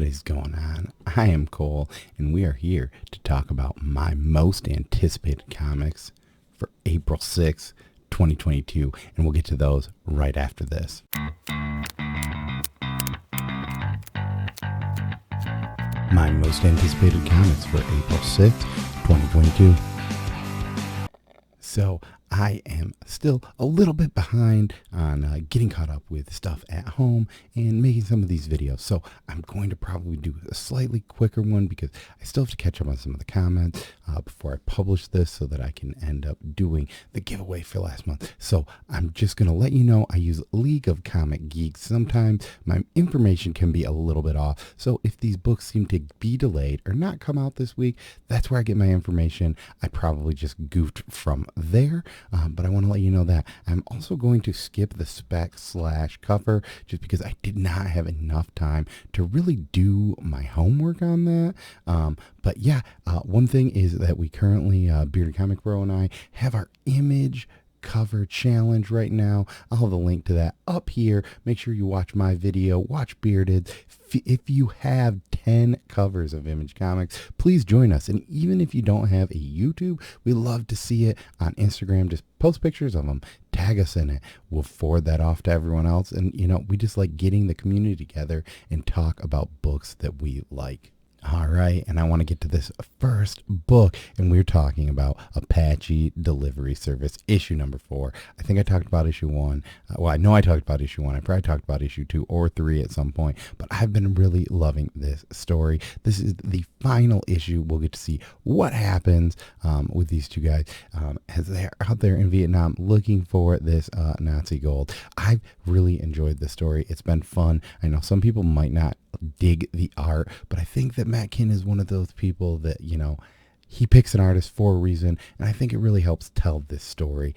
What is going on? I am Cole, and we are here to talk about my most anticipated comics for April 6th, 2022, and we'll get to those right after this. My most anticipated comics for April 6th, 2022. So I am still a little bit behind on getting caught up with stuff at home and making some of these videos. So I'm going to probably do a slightly quicker one because I still have to catch up on some of the comments before I publish this so that I can end up doing the giveaway for last month. So I'm just going to let you know I use League of Comic Geeks. Sometimes my information can be a little bit off. So if these books seem to be delayed or not come out this week, that's where I get my information. I probably just goofed from there. But I want to let you know that I'm also going to skip the spec/cover just because I did not have enough time to really do my homework on that. But yeah, one thing is that we currently, Bearded Comic Bro and I, have our image cover challenge right now. I'll have a link to that up here. Make sure you watch my video, watch Bearded. If you have 10 covers of Image Comics, please join us. And even if you don't have a YouTube, we love to see it on Instagram. Just post pictures of them, tag us in it. We'll forward that off to everyone else. And, you know, we just like getting the community together and talk about books that we like. All right, and I want to get to this first book, and we're talking about Apache Delivery Service, issue number 4. I think I talked about issue 1. Well, I know I talked about issue 1. I probably talked about issue 2 or 3 at some point, but I've been really loving this story. This is the final issue. We'll get to see what happens with these two guys as they're out there in Vietnam looking for this Nazi gold. I've really enjoyed the story. It's been fun. I know some people might not dig the art, but I think that Matt Kinn is one of those people that, you know, he picks an artist for a reason, and I think it really helps tell this story.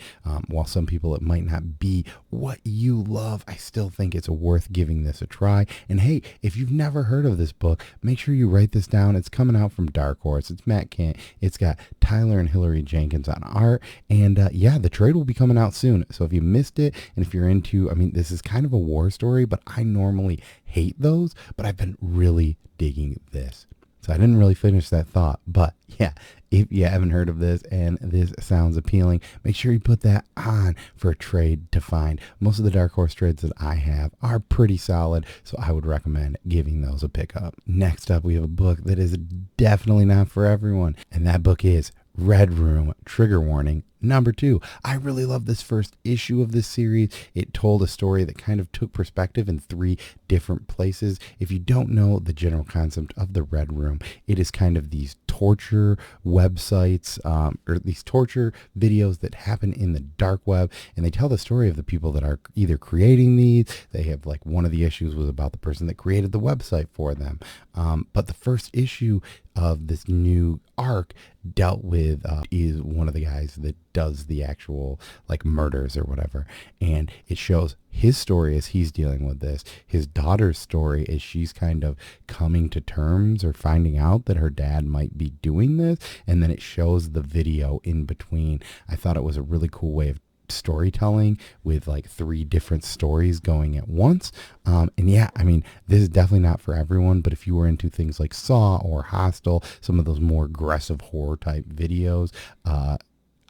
While some people, it might not be what you love, I still think it's worth giving this a try. And hey, if you've never heard of this book, make sure you write this down. It's coming out from Dark Horse. It's Matt Kinn. It's got Tyler and Hillary Jenkins on art, and yeah, the trade will be coming out soon. So if you missed it, and if you're into, I mean, this is kind of a war story, but I normally hate those, but I've been really digging this. So I didn't really finish that thought, but yeah, if you haven't heard of this and this sounds appealing, make sure you put that on for a trade to find. Most of the Dark Horse trades that I have are pretty solid, so I would recommend giving those a pickup. Next up, we have a book that is definitely not for everyone, and that book is Red Room, Trigger Warning, number 2. I really love this first issue of this series. It told a story that kind of took perspective in 3 different places. If you don't know the general concept of the Red Room, it is kind of these torture websites or these torture videos that happen in the dark web, and they tell the story of the people that are either creating these. They have, like, one of the issues was about the person that created the website for them, but the first issue of this new arc dealt with is one of the guys that does the actual, like, murders or whatever, and it shows his story as he's dealing with this, his daughter's story as she's kind of coming to terms or finding out that her dad might be doing this, and then it shows the video in between. I thought it was a really cool way of storytelling with like 3 different stories going at once. And yeah, I mean, this is definitely not for everyone, but if you were into things like Saw or Hostel, some of those more aggressive horror type videos,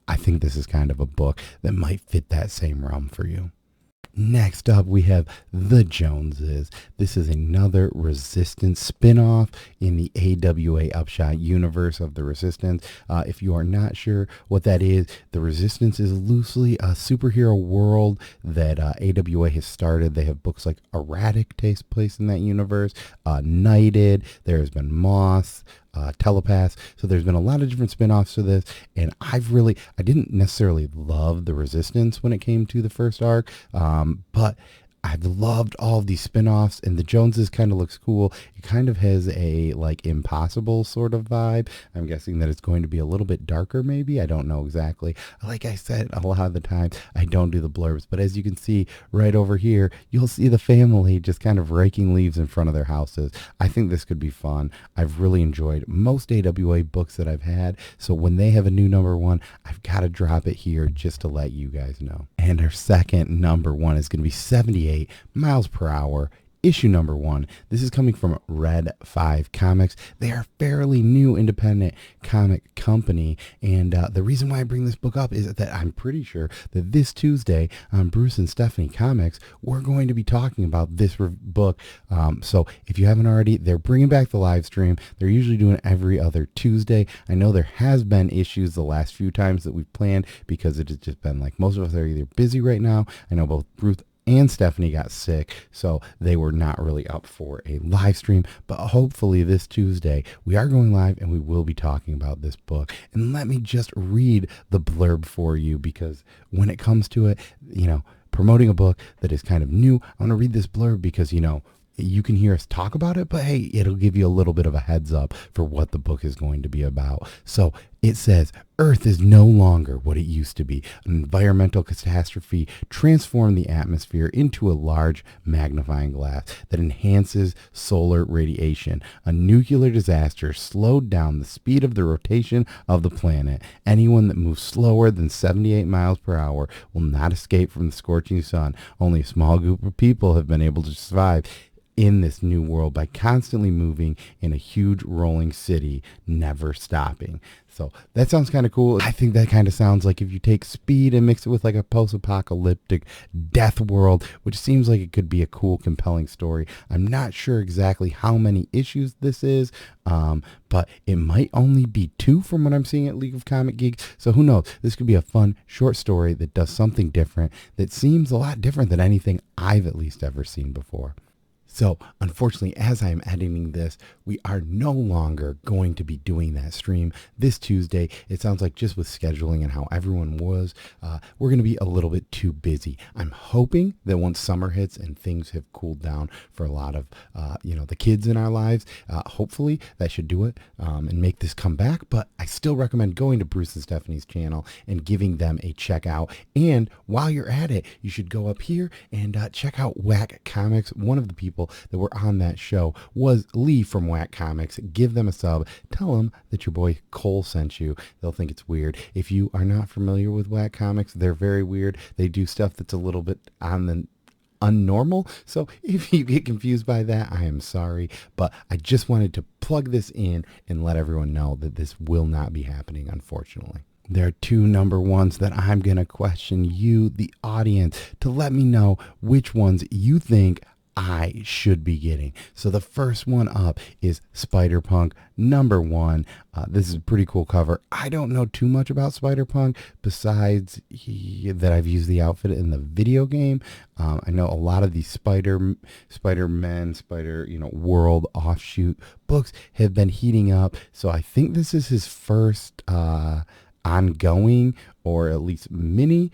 I think this is kind of a book that might fit that same realm for you. Next up, we have The Joneses. This is another Resistance spin-off in the AWA Upshot universe of the Resistance. If you are not sure what that is, the Resistance is loosely a superhero world that AWA has started. They have books like Erratic takes place in that universe, Knighted, there has been Moss, Telepaths. So there's been a lot of different spin-offs to this, and I didn't necessarily love the Resistance when it came to the first arc, but I've loved all of these spin-offs, and the Joneses kind of looks cool. It kind of has a, like, Impossible sort of vibe. I'm guessing that it's going to be a little bit darker, maybe. I don't know exactly. Like I said, a lot of the time, I don't do the blurbs, but as you can see right over here, you'll see the family just kind of raking leaves in front of their houses. I think this could be fun. I've really enjoyed most AWA books that I've had, so when they have a new number 1, I've got to drop it here just to let you guys know. And our second number 1 is going to be 78 miles per hour issue number 1. This is coming from Red 5 Comics. They are a fairly new independent comic company, and the reason why I bring this book up is that I'm pretty sure that this Tuesday on Bruce and Stephanie Comics, we're going to be talking about this book. So if you haven't already, they're bringing back the live stream. They're usually doing it every other Tuesday. I know there has been issues the last few times that we've planned because it has just been like most of us are either busy right now. I know both Bruce and Stephanie got sick, so they were not really up for a live stream. But hopefully this Tuesday we are going live and we will be talking about this book. And let me just read the blurb for you, because when it comes to it, promoting a book that is kind of new, I want to read this blurb because, you can hear us talk about it, but hey, it'll give you a little bit of a heads up for what the book is going to be about. So it says, Earth is no longer what it used to be. An environmental catastrophe transformed the atmosphere into a large magnifying glass that enhances solar radiation. A nuclear disaster slowed down the speed of the rotation of the planet. Anyone that moves slower than 78 miles per hour will not escape from the scorching sun. Only a small group of people have been able to survive in this new world by constantly moving in a huge rolling city, never stopping. So that sounds kind of cool. I think that kind of sounds like if you take speed and mix it with like a post-apocalyptic death world, which seems like it could be a cool, compelling story. I'm not sure exactly how many issues this is, but it might only be 2 from what I'm seeing at League of Comic Geeks. So who knows? This could be a fun, short story that does something different, that seems a lot different than anything I've at least ever seen before. So unfortunately, as I am editing this, we are no longer going to be doing that stream this Tuesday. It sounds like just with scheduling and how everyone was, we're going to be a little bit too busy. I'm hoping that once summer hits and things have cooled down for a lot of, the kids in our lives, hopefully that should do it and make this come back. But I still recommend going to Bruce and Stephanie's channel and giving them a check out. And while you're at it, you should go up here and check out Whack Comics. One of the people that were on that show was Lee from Whack Comics. Give them a sub. Tell them that your boy Cole sent you. They'll think it's weird. If you are not familiar with Whack Comics, they're very weird. They do stuff that's a little bit on the unnormal. So if you get confused by that, I am sorry. But I just wanted to plug this in and let everyone know that this will not be happening, unfortunately. There are 2 number 1s that I'm going to question you, the audience, to let me know which ones you think I should be getting. So the first one up is Spider-Punk number 1. This is a pretty cool cover. I don't know too much about Spider-Punk besides that I've used the outfit in the video game. I know a lot of these Spider-Man, world offshoot books have been heating up. So I think this is his first ongoing or at least mini,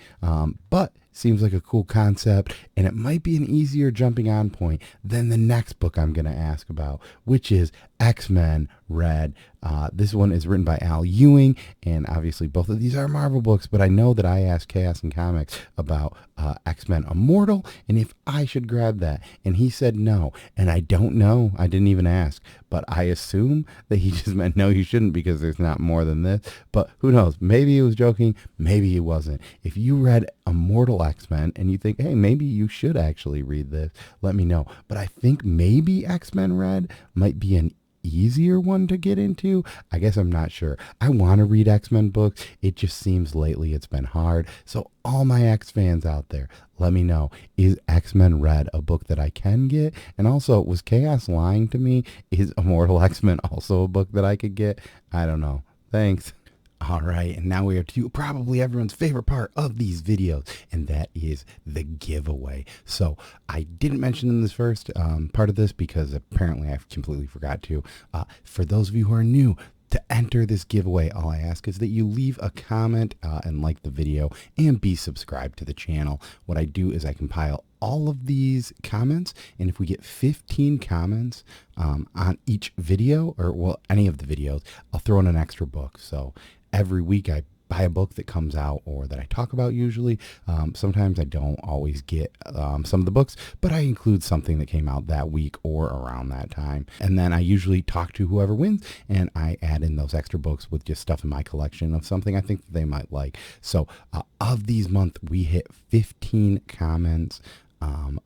but seems like a cool concept, and it might be an easier jumping on point than the next book I'm going to ask about, which is X-Men Red. This one is written by Al Ewing, and obviously both of these are Marvel books, but I know that I asked Chaos and Comics about X-Men Immortal and if I should grab that, and he said no, and I don't know. I didn't even ask, but I assume that he just meant no, you shouldn't, because there's not more than this, but who knows? Maybe he was joking, maybe he wasn't. If you read Immortal X-Men and you think, hey, maybe you should actually read this, let me know. But I think maybe X-Men Red might be an easier one to get into. I guess I'm not sure. I want to read X-Men books. It just seems lately it's been hard. So all my X fans out there, let me know. Is X-Men Red a book that I can get? And also, was Chaos lying to me? Is Immortal X-Men also a book that I could get? I don't know. Thanks. All right, and now we are to probably everyone's favorite part of these videos, and that is the giveaway. So I didn't mention in this first part of this because apparently I completely forgot to. For those of you who are new, to enter this giveaway, all I ask is that you leave a comment and like the video and be subscribed to the channel. What I do is I compile all of these comments, and if we get 15 comments on each video, or well, any of the videos, I'll throw in an extra book. So every week I buy a book that comes out or that I talk about usually. Sometimes I don't always get some of the books, but I include something that came out that week or around that time. And then I usually talk to whoever wins and I add in those extra books with just stuff in my collection of something I think that they might like. So of these month, we hit 15 comments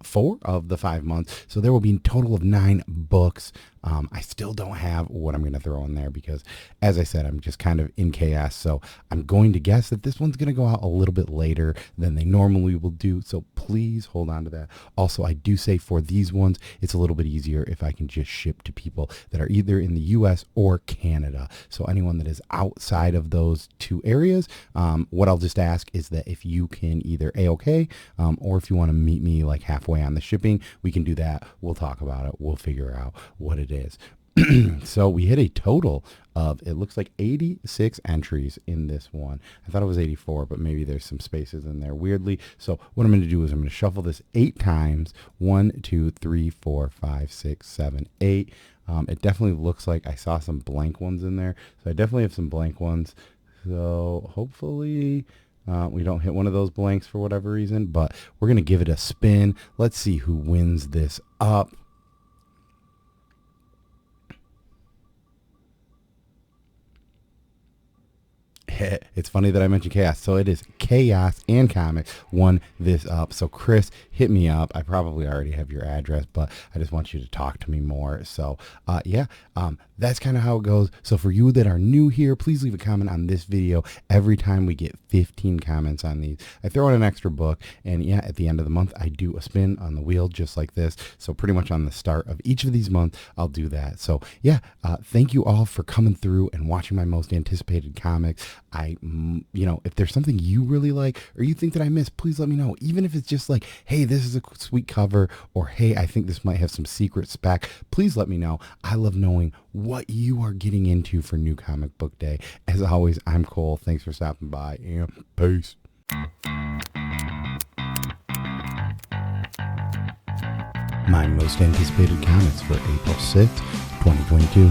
4 of the 5 months. So there will be a total of 9 books. I still don't have what I'm going to throw in there because, as I said, I'm just kind of in chaos. So I'm going to guess that this one's going to go out a little bit later than they normally will do. So please hold on to that. Also, I do say for these ones, it's a little bit easier if I can just ship to people that are either in the US or Canada. So anyone that is outside of those 2 areas, what I'll just ask is that if you can either A-OK, or if you want to meet me like halfway on the shipping, we can do that. We'll talk about it. We'll figure out what it is. So we hit a total of, it looks like 86 entries in this one. I thought it was 84, but maybe there's some spaces in there weirdly. So what I'm going to do is I'm going to shuffle this 8 times. 1, 2, 3, 4, 5, 6, 7, 8. It definitely looks like I saw some blank ones in there. So I definitely have some blank ones. So hopefully we don't hit one of those blanks for whatever reason, but we're going to give it a spin. Let's see who wins this up. It's funny that I mentioned chaos. So it is chaos and comics won this up. So Chris, hit me up. I probably already have your address, but I just want you to talk to me more. So that's kind of how it goes. So for you that are new here, please leave a comment on this video. Every time we get 15 comments on these, I throw in an extra book. And yeah, at the end of the month, I do a spin on the wheel just like this. So pretty much on the start of each of these months, I'll do that. So yeah, thank you all for coming through and watching my most anticipated comics. If there's something you really like or you think that I missed, please let me know. Even if it's just like, hey, this is a sweet cover, or hey, I think this might have some secret spec, please let me know. I love knowing what you are getting into for New Comic Book Day. As always, I'm Cole. Thanks for stopping by, and peace. My most anticipated comics for April 6th, 2022.